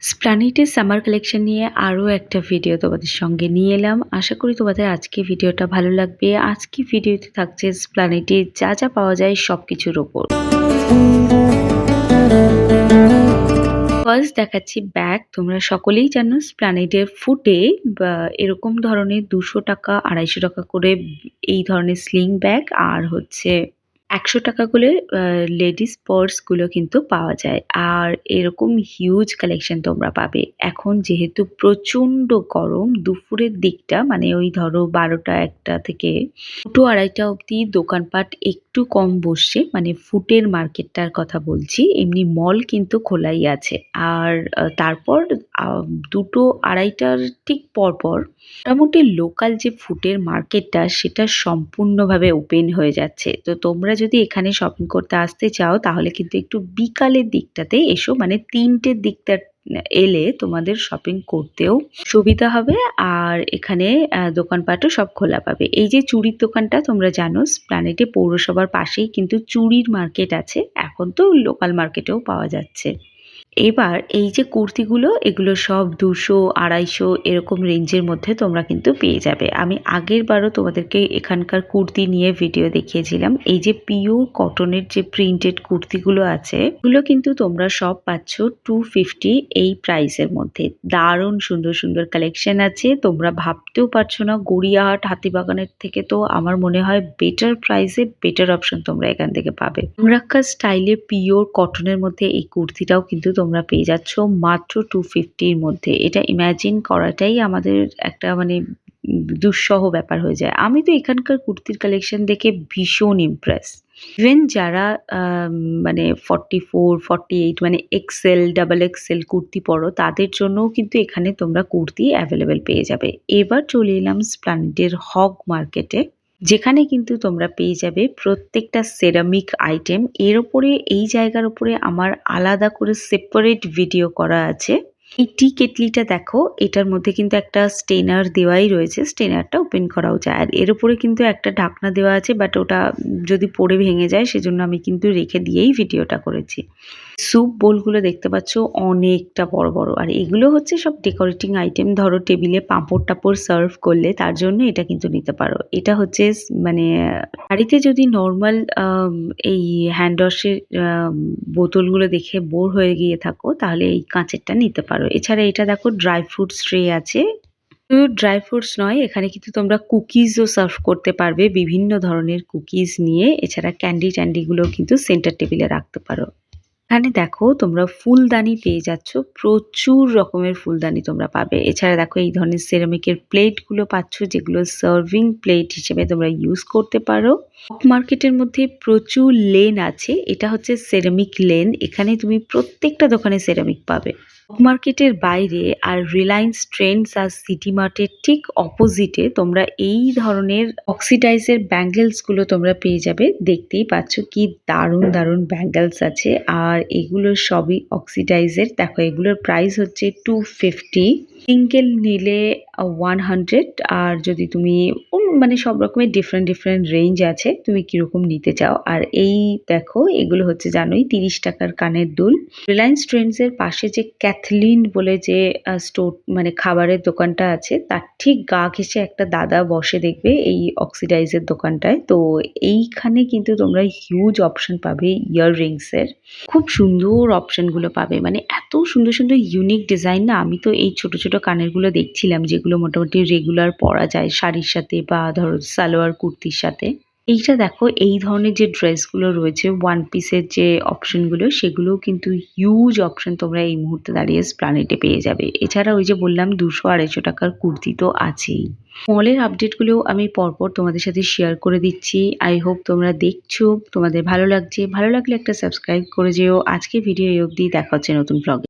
স্প্ল্যানেডের summer collection নিয়ে আরও একটা ভিডিও তোমাদের সঙ্গে নিয়ে এলাম। আশা করি তোমাদের আজকে ভিডিওটা ভালো লাগবে। আজকে ভিডিওতে থাকছে স্প্ল্যানেডে যা যা পাওয়া যায় সব কিছুর ওপর। ফার্স্ট দেখাচ্ছি ব্যাগ। তোমরা সকলেই জানো স্প্ল্যানেডের ফুটে বা এরকম ধরনের 200 টাকা 250 টাকা করে এই ধরনের স্লিং ব্যাগ আর হচ্ছে 100 টাকা করে লেডিস পার্সগুলো কিন্তু পাওয়া যায়। আর এরকম হিউজ কালেকশন তোমরা পাবে। এখন যেহেতু প্রচণ্ড গরম, দুপুরের দিকটা মানে ওই ধরো ১২টা ১টা থেকে ২টো ২.৫টা অবধি দোকানপাট একটু কম বসছে। মানে ফুটের মার্কেটটার কথা বলছি। এমনি মল কিন্তু খোলাই আছে। আর তারপর ২টো ২.৫টার ঠিক পরপর মোটামুটি লোকাল যে ফুডের মার্কেটটা সেটা সম্পূর্ণভাবে ওপেন হয়ে যাচ্ছে। তো তোমরা যদি এখানে শপিং করতে আসতে চাও তাহলে কিন্তু একটু বিকালের দিকটাতে এসো, মানে ৩টের দিকটা এলে তোমাদের শপিং করতেও সুবিধা হবে। আর এখানে দোকানপাটও সব খোলা পাবে। এই যে চুড়ির দোকানটা তোমরা জানো স্প্ল্যানেডে পৌরসভার পাশেই কিন্তু চুড়ির মার্কেট আছে। এখন তো লোকাল মার্কেটেও পাওয়া যাচ্ছে। এবার এই যে কুর্তিগুলো এগুলো সব ২০০, ২৫০ এরকম রেঞ্জের মধ্যে তোমরা কিন্তু পেয়ে যাবে। আমি আগের বারও তোমাদেরকে এখানকার কুর্তি নিয়ে ভিডিও দেখিয়েছিলাম। এই যে পিওর কটনের যে প্রিন্টেড কুর্তিগুলো আছে এগুলো কিন্তু তোমরা সব পাচ্ছ 250 এই প্রাইসের মধ্যে। দারুণ সুন্দর সুন্দর কালেকশন আছে, তোমরা ভাবতেও পারছো না। গড়িয়াহাট হাতিবাগানের থেকে তো আমার মনে হয় বেটার প্রাইসে বেটার অপশন তোমরা এখান থেকে পাবে। আমরাক্কা স্টাইলে পিওর কটনের মধ্যে এই কুর্তিটাও কিন্তু তোমরা পেয়ে যাচ্ছ মাত্র 250-র মধ্যে। এটা ইমাজিন করাটাই আমাদের একটা মানে দুঃসহ ব্যাপার হয়ে যায়। আমি তো এখানকার কুর্তির কালেকশন দেখে ভীষণ ইমপ্রেস। ইভেন যারা মানে 44, 48 মানে এক্সেল, ডাবল এক্সেল কুর্তি পরো তাদের জন্যও কিন্তু এখানে তোমরা কুর্তি অ্যাভেলেবেল পেয়ে যাবে। এবার চলে এলাম স্প্ল্যানেডের হগ মার্কেটে, যেখানে কিন্তু তোমরা পেয়ে যাবে প্রত্যেকটা সেরামিক আইটেম। এর ওপরে এই জায়গার ওপরে আমার আলাদা করে সেপারেট ভিডিও করা আছে। এই টি কেটলিটা দেখো, এটার মধ্যে কিন্তু একটা স্টেনার দেওয়াই রয়েছে, স্টেনারটা ওপেন করাও যায়। আর এর উপরে কিন্তু একটা ঢাকনা দেওয়া আছে, বাট ওটা যদি পড়ে ভেঙে যায় সেজন্য আমি কিন্তু রেখে দিয়েই ভিডিওটা করেছি। স্যুপ বোলগুলো দেখতে পাচ্ছ অনেকটা বড় বড়, আর এগুলো হচ্ছে সব ডেকোরেটিং আইটেম। ধরো টেবিলে পাঁপড় টাপড় সার্ভ করলে তার জন্য এটা কিন্তু নিতে পারো। এটা হচ্ছে মানে বাড়িতে যদি নর্মাল এই হ্যান্ড ওয়াশের বোতলগুলো দেখে বোর হয়ে গিয়ে থাকো তাহলে এই কাঁচেরটা নিতে পারো। এছাড়া এটা দেখো ড্রাই ফ্রুটস ট্রে আছে। শুধু ড্রাই ফ্রুটস নয়, এখানে কিন্তু তোমরা কুকিজও সার্ভ করতে পারবে, বিভিন্ন ধরনের কুকিজ নিয়ে। এছাড়া ক্যান্ডি ট্যান্ডিগুলো কিন্তু সেন্টার টেবিলে রাখতে পারো। এখানে দেখো তোমরা ফুলদানি পেয়ে যাচ্ছ, প্রচুর রকমের ফুলদানি তোমরা পাবে। এছাড়া দেখো এই ধরনের সেরামিকের প্লেটগুলো পাচ্ছ, যেগুলো সার্ভিং প্লেট হিসেবে তোমরা ইউজ করতে পারো। মার্কেটের মধ্যে প্রচুর লেন আছে, এটা হচ্ছে সেরামিক লেন। এখানে তুমি প্রত্যেকটা দোকানে সেরামিক পাবে। মার্কেটের বাইরে আর রিলায়েন্স ট্রেন্ডস আর সিটি মার্টের ঠিক অপোজিটে তোমরা এই ধরনের অক্সিডাইজের ব্যাঙ্গেলসগুলো তোমরা পেয়ে যাবে। দেখতেই পাচ্ছ কি দারুণ দারুণ ব্যাঙ্গেলস আছে, আর এগুলো সবই অক্সিডাইজের। দেখো এগুলোর প্রাইস হচ্ছে 250, সিঙ্গেল নিলে 100। আর যদি তুমি মানে সব রকমের ডিফারেন্ট ডিফারেন্ট রেঞ্জ আছে, তুমি কিরকম নিতে চাও। আর এই দেখো এগুলো হচ্ছে জানোই 30 টাকার কানের দুল। রিলায়েন্স ট্রেন্ডস এর পাশে যে ক্যাথলিন বলে যে স্টোর মানে খাবারের দোকানটা আছে, তার ঠিক গা ঘেঁষে একটা দাদা বসে দেখবে এই অক্সিডাইজের দোকানটায়। তো এইখানে কিন্তু তোমরা হিউজ অপশন পাবে ইয়াররিংস এর। খুব সুন্দর অপশনগুলো পাবে, মানে এত সুন্দর সুন্দর ইউনিক ডিজাইন না। আমি তো এই ছোট ছোট কানেরগুলো দেখছিলাম যেগুলো মোটামুটি রেগুলার পরা যায় শাড়ির সাথে বা ধরো সালোয়ার কুর্তির সাথে। এইটা দেখো এই ধরনের যে ড্রেসগুলো রয়েছে ওয়ান পিসের যে অপশনগুলো, সেগুলোও কিন্তু হিউজ অপশন তোমরা এই মুহূর্তে দাঁড়িয়ে স্প্ল্যানেডে পেয়ে যাবে। এছাড়া ওই যে বললাম 200-250 টাকার কুর্তি তো আছেই। মলের আপডেটগুলোও আমি পরপর তোমাদের সাথে শেয়ার করে দিচ্ছি। আই হোপ তোমরা দেখছো, তোমাদের ভালো লাগছে। ভালো লাগলে একটা সাবস্ক্রাইব করে যেও। আজকে ভিডিও এই অবধি, দেখা হচ্ছে নতুন ব্লগে।